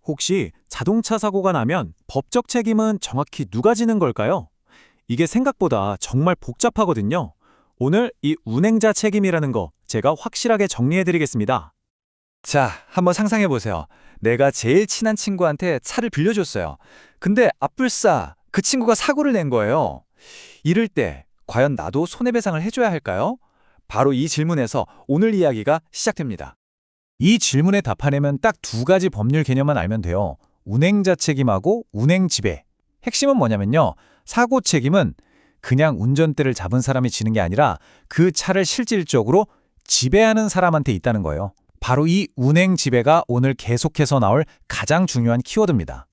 혹시 자동차 사고가 나면 법적 책임은 정확히 누가 지는 걸까요? 이게 생각보다 정말 복잡하거든요. 오늘 이 운행자 책임이라는 거 제가 확실하게 정리해드리겠습니다. 자, 한번 상상해 보세요. 내가 제일 친한 친구한테 차를 빌려줬어요. 근데 앞불싸 그 친구가 사고를 낸 거예요. 이럴 때 과연 나도 손해배상을 해줘야 할까요? 바로 이 질문에서 오늘 이야기가 시작됩니다. 이 질문에 답하려면 딱 두 가지 법률 개념만 알면 돼요. 운행자 책임하고 운행지배. 핵심은 뭐냐면요. 사고 책임은 그냥 운전대를 잡은 사람이 지는 게 아니라 그 차를 실질적으로 지배하는 사람한테 있다는 거예요. 바로 이 운행지배가 오늘 계속해서 나올 가장 중요한 키워드입니다.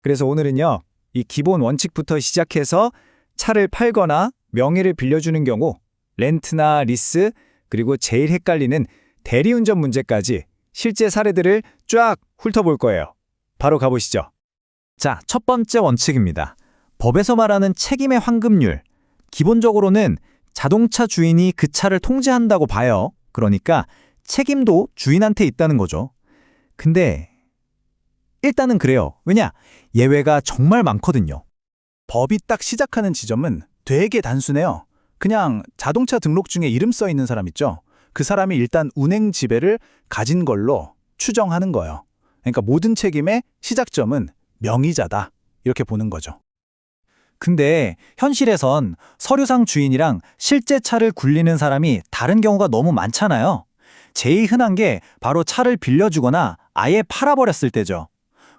그래서 오늘은요, 이 기본 원칙부터 시작해서 차를 팔거나 명의를 빌려주는 경우, 렌트나 리스, 그리고 제일 헷갈리는 대리운전 문제까지 실제 사례들을 쫙 훑어볼 거예요. 바로 가보시죠. 자, 첫 번째 원칙입니다. 법에서 말하는 책임의 환급률. 기본적으로는 자동차 주인이 그 차를 통제한다고 봐요. 그러니까 책임도 주인한테 있다는 거죠. 근데 일단은 그래요. 왜냐? 예외가 정말 많거든요. 법이 딱 시작하는 지점은 되게 단순해요. 그냥 자동차 등록증에 이름 써 있는 사람 있죠? 그 사람이 일단 운행 지배를 가진 걸로 추정하는 거예요. 그러니까 모든 책임의 시작점은 명의자다. 이렇게 보는 거죠. 근데 현실에선 서류상 주인이랑 실제 차를 굴리는 사람이 다른 경우가 너무 많잖아요. 제일 흔한 게 바로 차를 빌려주거나 아예 팔아버렸을 때죠.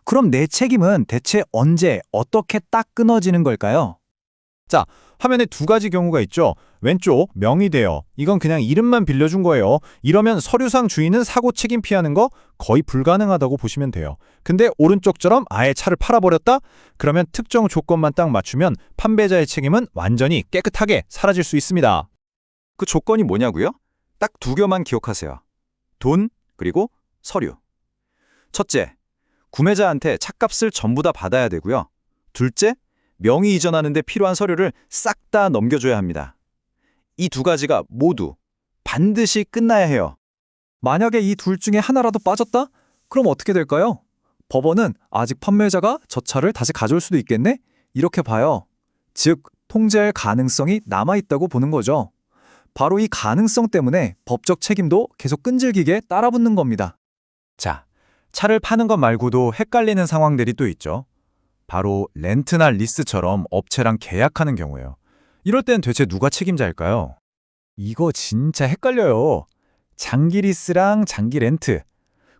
그럼 내 책임은 대체 언제, 어떻게 딱 끊어지는 걸까요? 자, 화면에 두 가지 경우가 있죠. 왼쪽 명의대여. 이건 그냥 이름만 빌려준 거예요. 이러면 서류상 주인은 사고 책임 피하는 거 거의 불가능하다고 보시면 돼요. 근데 오른쪽처럼 아예 차를 팔아버렸다? 그러면 특정 조건만 딱 맞추면 판매자의 책임은 완전히 깨끗하게 사라질 수 있습니다. 그 조건이 뭐냐고요? 딱 두 개만 기억하세요. 돈, 그리고 서류. 첫째, 구매자한테 차값을 전부 다 받아야 되고요. 둘째, 명의 이전하는 데 필요한 서류를 싹 다 넘겨줘야 합니다. 이 두 가지가 모두 반드시 끝나야 해요. 만약에 이 둘 중에 하나라도 빠졌다? 그럼 어떻게 될까요? 법원은 아직 판매자가 저 차를 다시 가져올 수도 있겠네? 이렇게 봐요. 즉, 통제할 가능성이 남아있다고 보는 거죠. 바로 이 가능성 때문에 법적 책임도 계속 끈질기게 따라붙는 겁니다. 자, 차를 파는 것 말고도 헷갈리는 상황들이 또 있죠. 바로 렌트나 리스처럼 업체랑 계약하는 경우예요. 이럴 땐 대체 누가 책임자일까요? 이거 진짜 헷갈려요. 장기 리스랑 장기 렌트.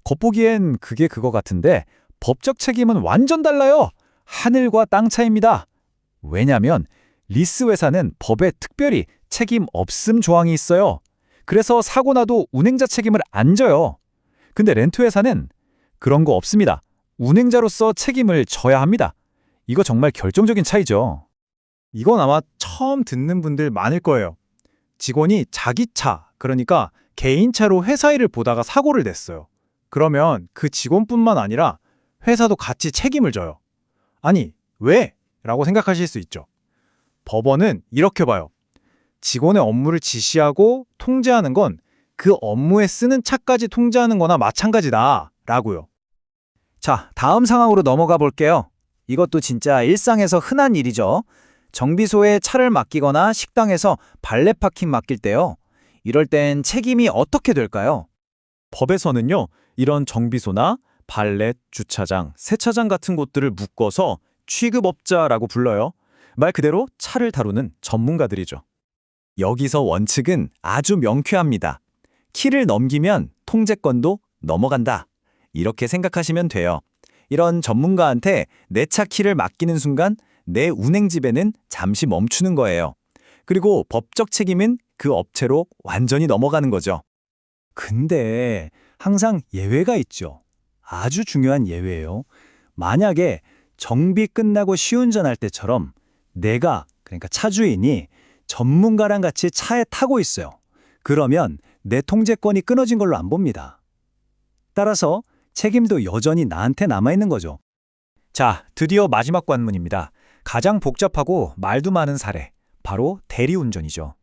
겉보기엔 그게 그거 같은데 법적 책임은 완전 달라요. 하늘과 땅 차이입니다. 왜냐면 리스 회사는 법에 특별히 책임 없음 조항이 있어요. 그래서 사고 나도 운행자 책임을 안 져요. 근데 렌트 회사는 그런 거 없습니다. 운행자로서 책임을 져야 합니다. 이거 정말 결정적인 차이죠. 이건 아마 처음 듣는 분들 많을 거예요. 직원이 자기 차, 그러니까 개인차로 회사 일을 보다가 사고를 냈어요. 그러면 그 직원뿐만 아니라 회사도 같이 책임을 져요. 아니, 왜? 라고 생각하실 수 있죠. 법원은 이렇게 봐요. 직원의 업무를 지시하고 통제하는 건 그 업무에 쓰는 차까지 통제하는 거나 마찬가지다 라고요. 자, 다음 상황으로 넘어가 볼게요. 이것도 진짜 일상에서 흔한 일이죠. 정비소에 차를 맡기거나 식당에서 발레 파킹 맡길 때요. 이럴 땐 책임이 어떻게 될까요? 법에서는요, 이런 정비소나 발렛, 주차장, 세차장 같은 곳들을 묶어서 취급업자라고 불러요. 말 그대로 차를 다루는 전문가들이죠. 여기서 원칙은 아주 명쾌합니다. 키를 넘기면 통제권도 넘어간다. 이렇게 생각하시면 돼요. 이런 전문가한테 내 차 키를 맡기는 순간 내 운행 지배는 잠시 멈추는 거예요. 그리고 법적 책임은 그 업체로 완전히 넘어가는 거죠. 근데 항상 예외가 있죠. 아주 중요한 예외예요. 만약에 정비 끝나고 시운전할 때처럼 내가, 그러니까 차주인이 전문가랑 같이 차에 타고 있어요. 그러면 내 통제권이 끊어진 걸로 안 봅니다. 따라서 책임도 여전히 나한테 남아있는 거죠. 자, 드디어 마지막 관문입니다. 가장 복잡하고 말도 많은 사례, 바로 대리운전이죠.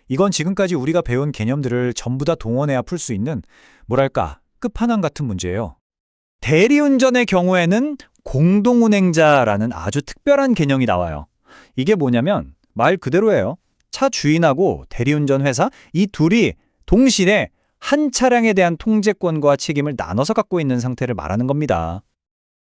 이건 지금까지 우리가 배운 개념들을 전부 다 동원해야 풀 수 있는, 뭐랄까, 끝판왕 같은 문제예요. 대리운전의 경우에는 공동운행자라는 아주 특별한 개념이 나와요. 이게 뭐냐면 말 그대로예요. 차 주인하고 대리운전 회사 이 둘이 동시에 한 차량에 대한 통제권과 책임을 나눠서 갖고 있는 상태를 말하는 겁니다.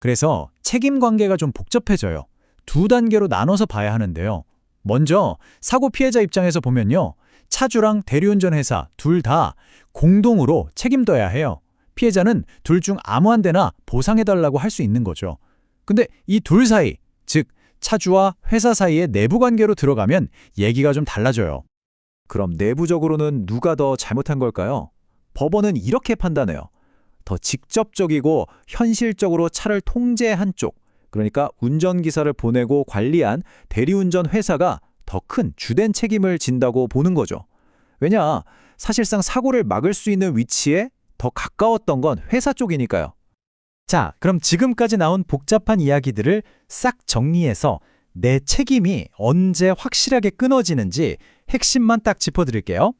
그래서 책임 관계가 좀 복잡해져요. 두 단계로 나눠서 봐야 하는데요. 먼저 사고 피해자 입장에서 보면요. 차주랑 대리운전 회사 둘 다 공동으로 책임져야 해요. 피해자는 둘 중 아무 한 대나 보상해달라고 할 수 있는 거죠. 근데 이 둘 사이, 즉 차주와 회사 사이의 내부 관계로 들어가면 얘기가 좀 달라져요. 그럼 내부적으로는 누가 더 잘못한 걸까요? 법원은 이렇게 판단해요. 더 직접적이고 현실적으로 차를 통제한 쪽, 그러니까 운전기사를 보내고 관리한 대리운전 회사가 더 큰 주된 책임을 진다고 보는 거죠. 왜냐, 사실상 사고를 막을 수 있는 위치에 더 가까웠던 건 회사 쪽이니까요. 자, 그럼 지금까지 나온 복잡한 이야기들을 싹 정리해서 내 책임이 언제 확실하게 끊어지는지 핵심만 딱 짚어드릴게요.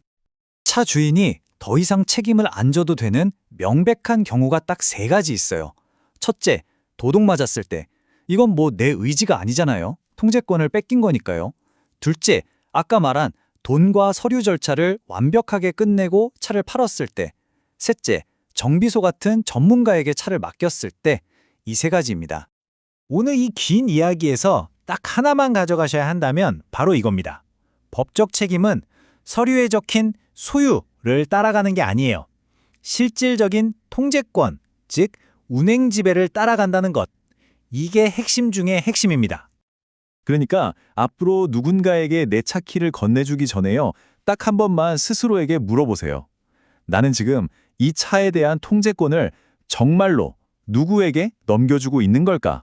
차 주인이 더 이상 책임을 안 져도 되는 명백한 경우가 딱 3가지 있어요. 첫째, 도둑 맞았을 때. 이건 뭐 내 의지가 아니잖아요. 통제권을 뺏긴 거니까요. 둘째, 아까 말한 돈과 서류 절차를 완벽하게 끝내고 차를 팔았을 때. 셋째, 정비소 같은 전문가에게 차를 맡겼을 때. 이 3가지입니다. 오늘 이 긴 이야기에서 딱 하나만 가져가셔야 한다면 바로 이겁니다. 법적 책임은 서류에 적힌 소유를 따라가는 게 아니에요. 실질적인 통제권, 즉 운행 지배를 따라간다는 것. 이게 핵심 중의 핵심입니다. 그러니까 앞으로 누군가에게 내 차 키를 건네주기 전에요. 딱 한 번만 스스로에게 물어보세요. 나는 지금 이 차에 대한 통제권을 정말로 누구에게 넘겨주고 있는 걸까?